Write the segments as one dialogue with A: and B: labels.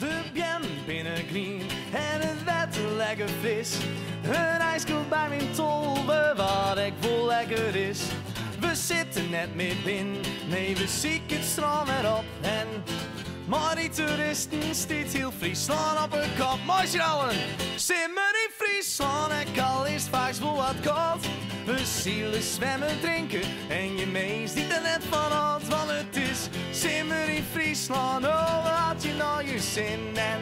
A: We bien binnengrien en het wetter lekker fris. Een ijskoel bij mijn tolbe, wat ik voel lekker is. We zitten net midden, nee we zieken het strand erop. En maar die toeristen stiet heel Friesland op hun kop. Mooi schouwen, simmer in Friesland en al is het vaak wel wat koud. We zielen zwemmen, drinken en je meest niet er net van uit. Want het is simmer in Friesland, oh wat had je nou je zin. En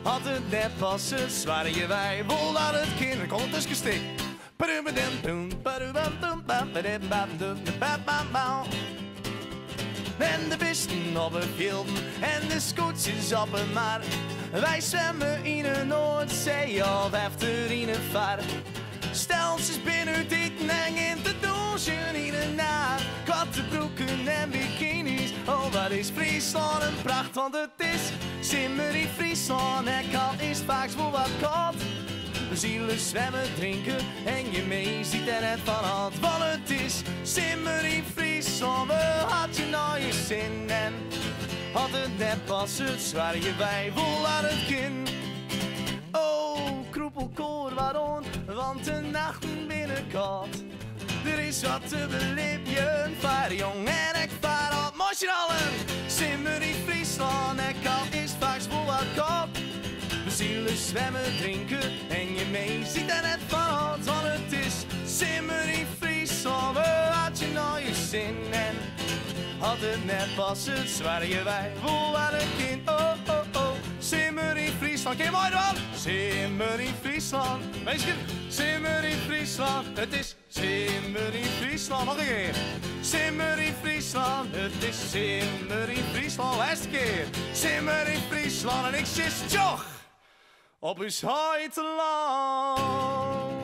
A: had het net pas het zware wij vol dat het kind kon het dus gestikt. En de bisten op het velden en de scootjes op het maar. Wij zwemmen in de Noordzee of efter in een vaart. Steltjes binnen dit en in de douchen in de nacht. Kattenbroeken en bikinis, oh wat is Friesland een pracht. Want het is simmer in Friesland en kalt is vaak wel wat koud. We zielen zwemmen, drinken en je mee ziet er net van uit. Want het is simmer in Friesland, we had je nou je zin. En had het net pas het zwaar je bij vol aan het kin. Oh, kroepelkoor waarom, want de nachten binnenkort. Er is wat te beleven, vaar jong en ik vaar op. Moest je allen, simmer in Friesland en kalt is vaak wel wat koud. We zielen zwemmen, drinken en je mee ziet er net van uit. Want het is simmer in Friesland, we had je nou je zin. En had het net pas het zware je wij vol aan het kind. Oh, oh, oh, simmer in Friesland. Ken je mooi dan? Simmer in Friesland. Meisje, simmer in Friesland. Het is simmer in Friesland. Nog een keer. Simmer in Friesland. Het is simmer in Friesland. Laatste keer. Simmer in Friesland. En ik zit toch op uw huid te lang.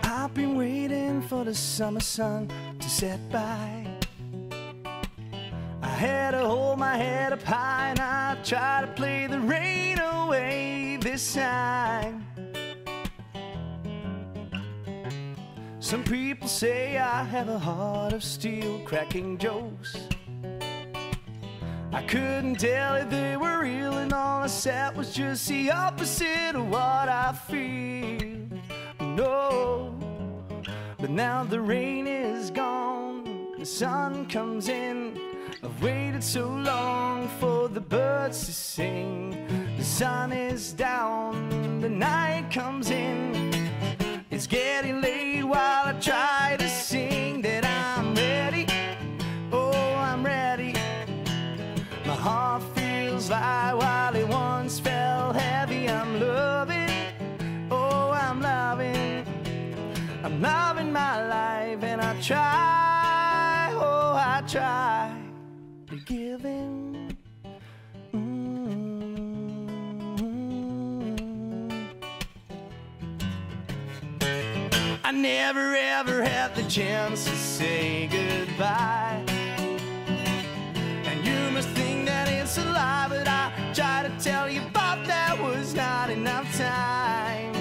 A: I've been waiting for the summer sun to set by. I had to hold my head up high and I try to play the rain away this time. Some people say I have a heart of steel, cracking jokes. I couldn't tell if they were real, and all I said was just the opposite of what I feel. No, but now the rain is gone, the sun comes in. I've waited so long for the birds to sing. The sun is down, the night comes in. It's getting late while I try to sing that I'm ready. Oh, I'm ready. My heart feels light while it once felt heavy. I'm loving, oh, I'm loving. I'm loving my life and I try, oh, I try to give in. I never ever had the chance to say goodbye. And you must think that it's a lie, but I try to tell you, but there was not enough time.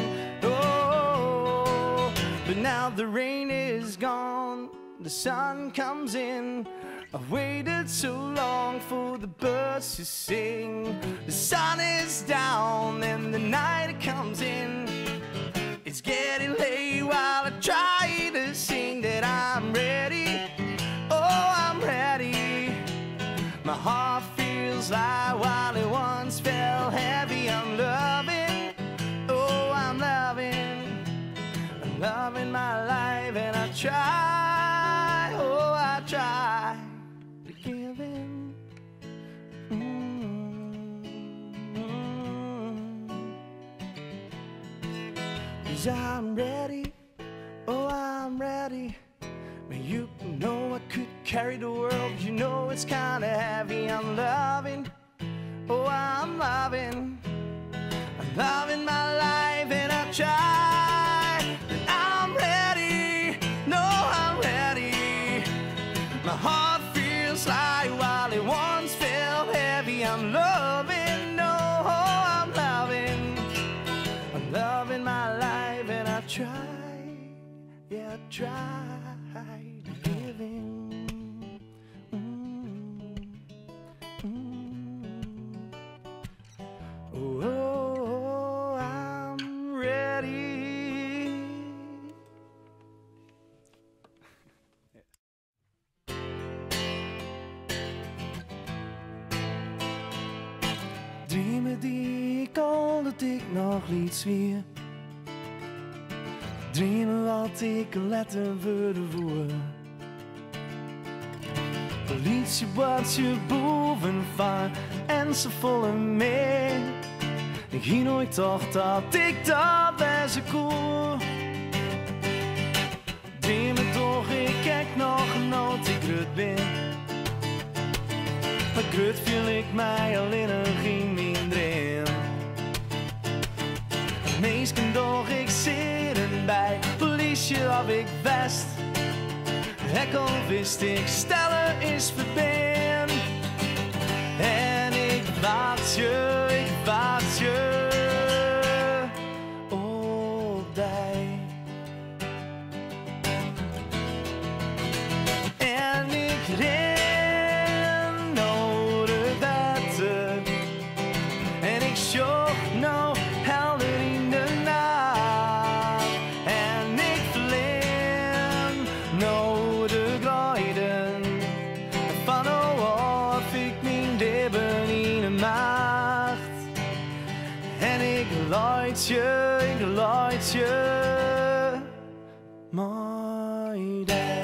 A: Oh, but now the rain is gone, the sun comes in. I've waited so long for the birds to sing. The sun is down and the night comes in. It's getting late while I try to sing that I'm ready. Oh, I'm ready. My heart feels light while it once felt heavy. I'm loving, oh, I'm loving. I'm loving my life and I try, oh, I try to give in. 'Cause I'm ready, oh, I'm ready. You know I could carry the world, you know it's kinda heavy. I'm loving, oh, I'm loving. I'm loving my life and I try. I'm ready, no, I'm ready. I tried living. Oh, I'm ready. Dromen die ik al dat ik nog liet zwier. Dromen wat ik letten voor de voer. Politie wat je boven van en ze volgen mee. Ik ging nooit dacht dat ik dat was koer. Dromen toch, ik kijk nog nooit ik grut ben. Maar grut viel ik mij alleen geen minder in. Meestal doch ik zitten bij politie of ik best. Ik al wist ik stellen is verbeen. En ik wacht je op die. En ik ren naar de wetten. En ik zocht nou helder in de nacht. En ik vleem naar de glijden. Van of ik mijn leven in de macht. En ik luid je, mooi dag.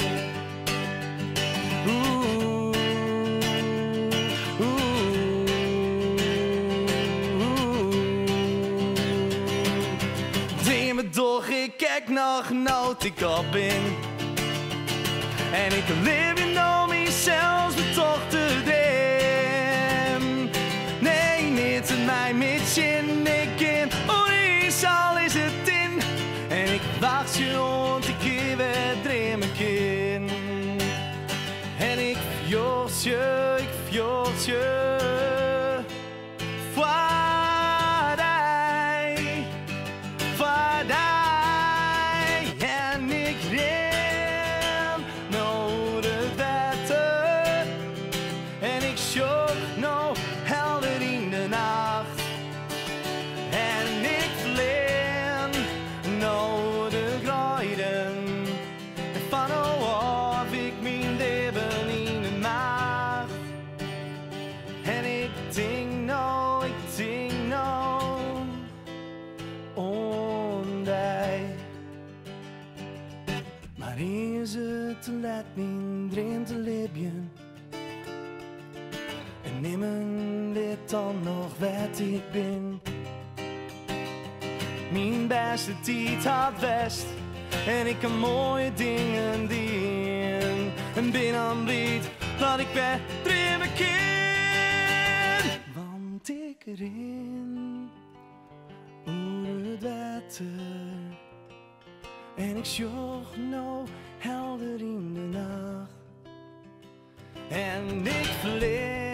A: Dromen toch, ik kijk nog nooit ik op ben. En ik leef in nou mezelf met toch te dem. Nee, niet in mij met je ik in. Oh, is al is het in. En ik wacht je rond, ik geef het dromen kind. En ik fjord je, vaardij. En ik ren naar de wetten. En ik zoek nou helder in de nacht. En ik vleem naar de glijden. En van of ik mijn leven in de macht. En ik denk nou om die. Maar is het te laat mijn droom te leven? En nemen dit dan nog wat ik ben? Mijn beste tijd had best. En ik kan mooie dingen doen. En ben aan blij dat ik bij dromen kan. Want ik ren over het water. En ik zocht nou helder in de nacht. En ik vlees